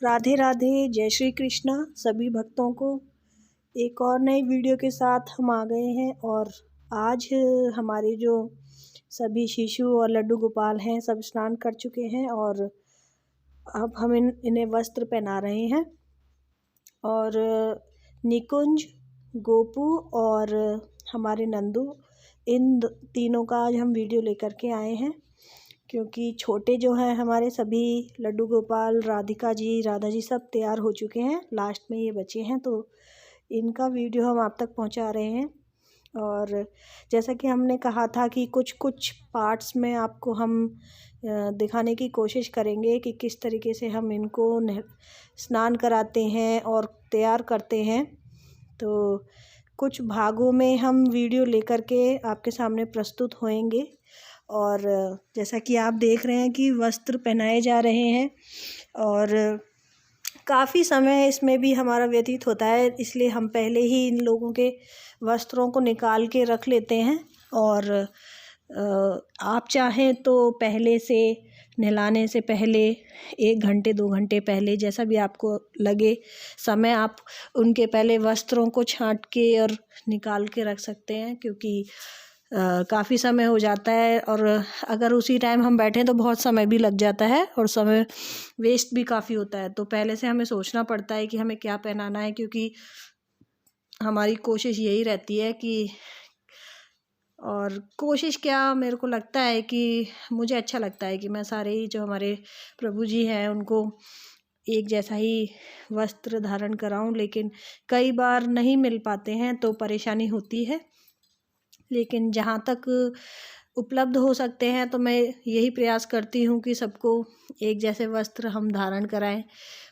राधे राधे, जय श्री कृष्णा सभी भक्तों को। एक और नई वीडियो के साथ हम आ गए हैं और आज हमारे जो सभी शिशु और लड्डू गोपाल हैं सब स्नान कर चुके हैं और अब हम इन्हें वस्त्र पहना रहे हैं। और निकुंज, गोपू और हमारे नंदू, इन तीनों का आज हम वीडियो लेकर के आए हैं, क्योंकि छोटे जो हैं हमारे सभी लड्डू गोपाल, राधिका जी, राधा जी सब तैयार हो चुके हैं। लास्ट में ये बचे हैं, तो इनका वीडियो हम आप तक पहुंचा रहे हैं। और जैसा कि हमने कहा था कि कुछ कुछ पार्ट्स में आपको हम दिखाने की कोशिश करेंगे कि किस तरीके से हम इनको स्नान कराते हैं और तैयार करते हैं। तो कुछ भागों में हम वीडियो लेकर के आपके सामने प्रस्तुत होएंगे। और जैसा कि आप देख रहे हैं कि वस्त्र पहनाए जा रहे हैं और काफ़ी समय इसमें भी हमारा व्यतीत होता है, इसलिए हम पहले ही इन लोगों के वस्त्रों को निकाल के रख लेते हैं। और आप चाहें तो पहले से, नहलाने से पहले 1 घंटे 2 घंटे पहले, जैसा भी आपको लगे समय, आप उनके पहले वस्त्रों को छांट के और निकाल के रख सकते हैं, क्योंकि काफ़ी समय हो जाता है और अगर उसी टाइम हम बैठें तो बहुत समय भी लग जाता है और समय वेस्ट भी काफ़ी होता है। तो पहले से हमें सोचना पड़ता है कि हमें क्या पहनाना है, क्योंकि हमारी कोशिश यही रहती है कि, और कोशिश क्या, मेरे को लगता है कि मुझे अच्छा लगता है कि मैं सारे ही जो हमारे प्रभु जी हैं उनको एक जैसा ही वस्त्र धारण कराऊं, लेकिन कई बार नहीं मिल पाते हैं तो परेशानी होती है। लेकिन जहाँ तक उपलब्ध हो सकते हैं तो मैं यही प्रयास करती हूँ कि सबको एक जैसे वस्त्र हम धारण कराएं,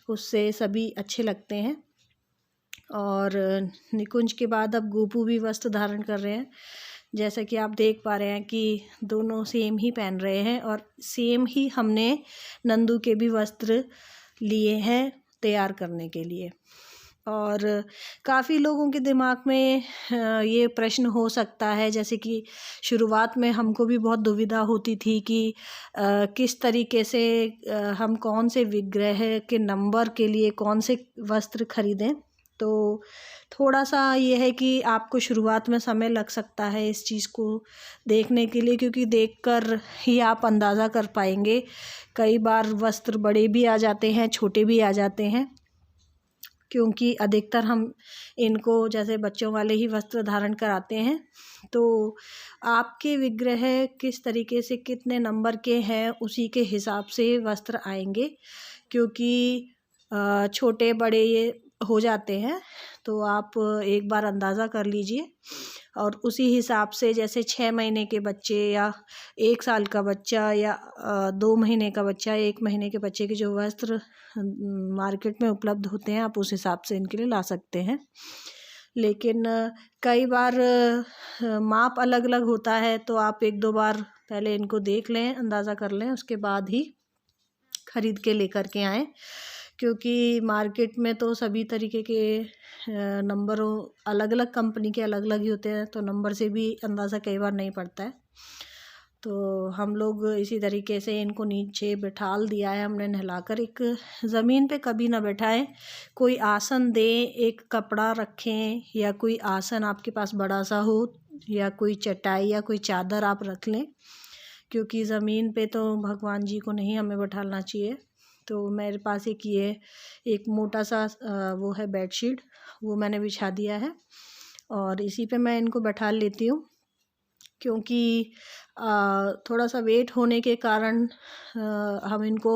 उससे सभी अच्छे लगते हैं। और निकुंज के बाद अब गोपू भी वस्त्र धारण कर रहे हैं। जैसा कि आप देख पा रहे हैं कि दोनों सेम ही पहन रहे हैं और सेम ही हमने नंदू के भी वस्त्र लिए हैं तैयार करने के लिए। और काफ़ी लोगों के दिमाग में ये प्रश्न हो सकता है, जैसे कि शुरुआत में हमको भी बहुत दुविधा होती थी कि किस तरीके से हम कौन से विग्रह के नंबर के लिए कौन से वस्त्र खरीदें। तो थोड़ा सा ये है कि आपको शुरुआत में समय लग सकता है इस चीज़ को देखने के लिए, क्योंकि देखकर ही आप अंदाज़ा कर पाएंगे। कई बार वस्त्र बड़े भी आ जाते हैं, छोटे भी आ जाते हैं, क्योंकि अधिकतर हम इनको जैसे बच्चों वाले ही वस्त्र धारण कराते हैं। तो आपके विग्रह किस तरीके से कितने नंबर के हैं उसी के हिसाब से वस्त्र आएंगे, क्योंकि छोटे बड़े ये हो जाते हैं। तो आप एक बार अंदाज़ा कर लीजिए और उसी हिसाब से, जैसे 6 महीने के बच्चे या 1 साल का बच्चा या 2 महीने का बच्चा, 1 महीने के बच्चे के जो वस्त्र मार्केट में उपलब्ध होते हैं, आप उस हिसाब से इनके लिए ला सकते हैं। लेकिन कई बार माप अलग अलग होता है, तो आप 1-2 बार पहले इनको देख लें, अंदाज़ा कर लें, उसके बाद ही खरीद के लेकर के आएँ, क्योंकि मार्केट में तो सभी तरीके के नंबरों, अलग अलग कंपनी के अलग अलग ही होते हैं, तो नंबर से भी अंदाज़ा कई बार नहीं पड़ता है। तो हम लोग इसी तरीके से इनको नीचे बिठाल दिया है हमने नहलाकर। एक ज़मीन पे कभी ना बैठाएं, कोई आसन दें, एक कपड़ा रखें या कोई आसन आपके पास बड़ा सा हो, या कोई चटाई या कोई चादर आप रख लें, क्योंकि ज़मीन पे तो भगवान जी को नहीं हमें बैठाना चाहिए। तो मेरे पास एक मोटा सा वो है बेडशीट, वो मैंने बिछा दिया है और इसी पे मैं इनको बैठा लेती हूँ, क्योंकि थोड़ा सा वेट होने के कारण हम इनको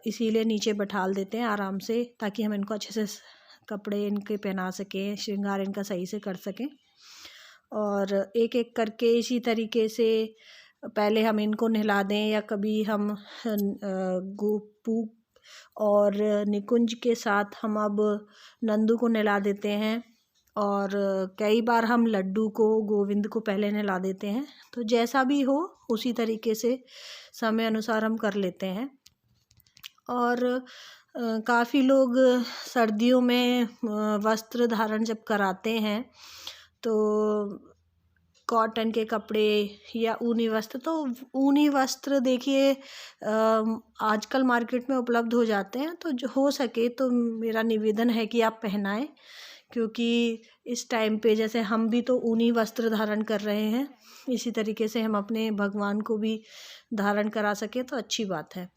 इसीलिए नीचे बैठाल देते हैं आराम से, ताकि हम इनको अच्छे से कपड़े इनके पहना सकें, श्रृंगार इनका सही से कर सकें। और एक एक करके इसी तरीके से पहले हम इनको नहला दें, या कभी हम गोपू और निकुंज के साथ हम अब नंदू को नहला देते हैं, और कई बार हम लड्डू को, गोविंद को पहले नहला देते हैं। तो जैसा भी हो उसी तरीके से समय अनुसार हम कर लेते हैं। और काफ़ी लोग सर्दियों में वस्त्र धारण जब कराते हैं तो कॉटन के कपड़े या ऊनी वस्त्र, तो ऊनी वस्त्र देखिए आजकल मार्केट में उपलब्ध हो जाते हैं, तो जो हो सके तो मेरा निवेदन है कि आप पहनाएं, क्योंकि इस टाइम पे जैसे हम भी तो ऊनी वस्त्र धारण कर रहे हैं, इसी तरीके से हम अपने भगवान को भी धारण करा सके तो अच्छी बात है।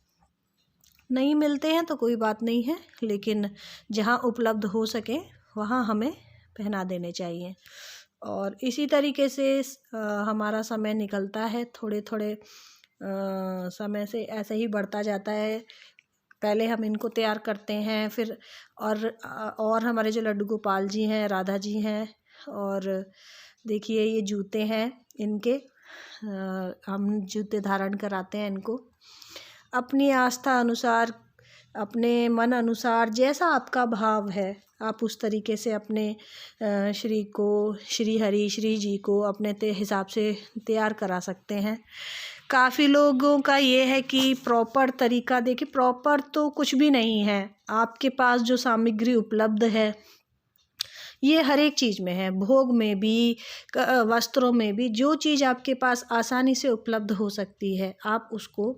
नहीं मिलते हैं तो कोई बात नहीं है, लेकिन जहाँ उपलब्ध हो सके वहाँ हमें पहना देने चाहिए। और इसी तरीके से हमारा समय निकलता है, थोड़े थोड़े समय से ऐसे ही बढ़ता जाता है। पहले हम इनको तैयार करते हैं, फिर और हमारे जो लड्डू गोपाल जी हैं, राधा जी हैं, और देखिए ये जूते हैं इनके, हम जूते धारण कराते हैं इनको। अपनी आस्था अनुसार, अपने मन अनुसार, जैसा आपका भाव है आप उस तरीके से अपने श्री हरि श्री जी को अपने हिसाब से तैयार करा सकते हैं। काफ़ी लोगों का ये है कि प्रॉपर तरीका, देखिए प्रॉपर तो कुछ भी नहीं है, आपके पास जो सामग्री उपलब्ध है ये हर एक चीज़ में है, भोग में भी, वस्त्रों में भी, जो चीज़ आपके पास आसानी से उपलब्ध हो सकती है आप उसको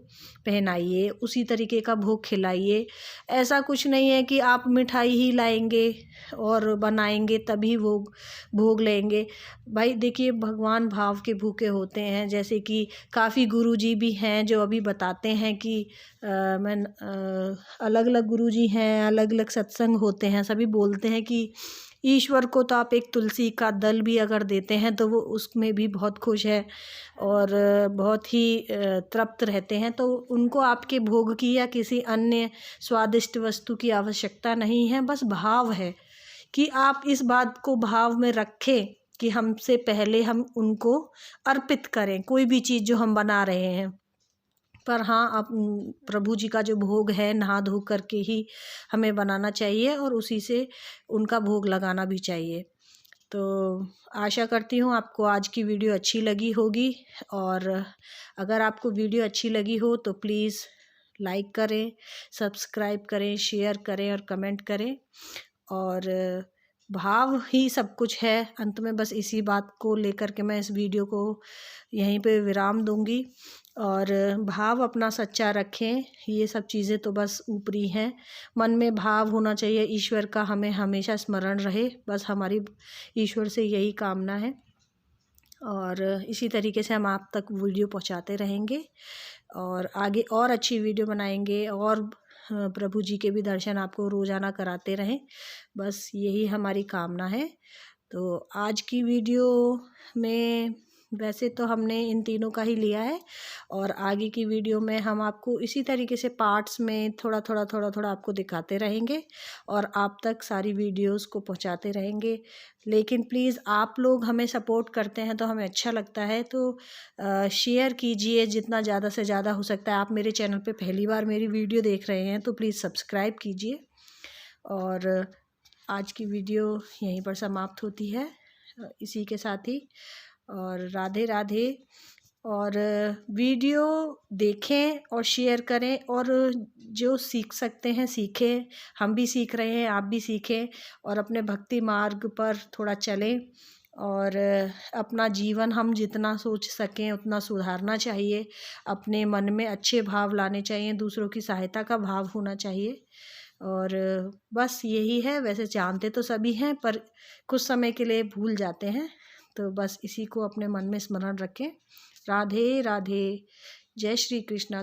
पहनाइए, उसी तरीके का भोग खिलाइए। ऐसा कुछ नहीं है कि आप मिठाई ही लाएंगे और बनाएंगे तभी भोग लेंगे। भाई देखिए भगवान भाव के भूखे होते हैं, जैसे कि काफ़ी गुरुजी भी हैं जो अभी बताते हैं कि अलग अलग गुरुजी हैं, अलग अलग सत्संग होते हैं, सभी बोलते हैं कि ईश्वर को तो आप एक तुलसी का दल भी अगर देते हैं तो वो उसमें भी बहुत खुश है और बहुत ही तृप्त रहते हैं। तो उनको आपके भोग की या किसी अन्य स्वादिष्ट वस्तु की आवश्यकता नहीं है, बस भाव है कि आप इस बात को भाव में रखें कि हमसे पहले हम उनको अर्पित करें कोई भी चीज़ जो हम बना रहे हैं। पर हाँ, अब प्रभु जी का जो भोग है नहा धो करके ही हमें बनाना चाहिए और उसी से उनका भोग लगाना भी चाहिए। तो आशा करती हूँ आपको आज की वीडियो अच्छी लगी होगी, और अगर आपको वीडियो अच्छी लगी हो तो प्लीज़ लाइक करें, सब्सक्राइब करें, शेयर करें और कमेंट करें। और भाव ही सब कुछ है। अंत में बस इसी बात को लेकर के मैं इस वीडियो को यहीं पे विराम दूंगी। और भाव अपना सच्चा रखें, ये सब चीज़ें तो बस ऊपरी हैं, मन में भाव होना चाहिए, ईश्वर का हमें हमेशा स्मरण रहे, बस हमारी ईश्वर से यही कामना है। और इसी तरीके से हम आप तक वीडियो पहुंचाते रहेंगे और आगे और अच्छी वीडियो बनाएंगे और प्रभु जी के भी दर्शन आपको रोज़ाना कराते रहें, बस यही हमारी कामना है। तो आज की वीडियो में वैसे तो हमने इन तीनों का ही लिया है, और आगे की वीडियो में हम आपको इसी तरीके से पार्ट्स में थोड़ा थोड़ा आपको दिखाते रहेंगे और आप तक सारी वीडियोस को पहुंचाते रहेंगे। लेकिन प्लीज़ आप लोग हमें सपोर्ट करते हैं तो हमें अच्छा लगता है, तो शेयर कीजिए जितना ज़्यादा से ज़्यादा हो सकता है। आप मेरे चैनल पे पहली बार मेरी वीडियो देख रहे हैं तो प्लीज़ सब्सक्राइब कीजिए। और आज की वीडियो यहीं पर समाप्त होती है इसी के साथ ही। और राधे राधे। और वीडियो देखें और शेयर करें, और जो सीख सकते हैं सीखें, हम भी सीख रहे हैं, आप भी सीखें और अपने भक्ति मार्ग पर थोड़ा चलें। और अपना जीवन हम जितना सोच सकें उतना सुधारना चाहिए, अपने मन में अच्छे भाव लाने चाहिए, दूसरों की सहायता का भाव होना चाहिए। और बस यही है, वैसे जानते तो सभी हैं पर कुछ समय के लिए भूल जाते हैं, तो बस इसी को अपने मन में स्मरण रखें। राधे राधे। जय श्री कृष्ण।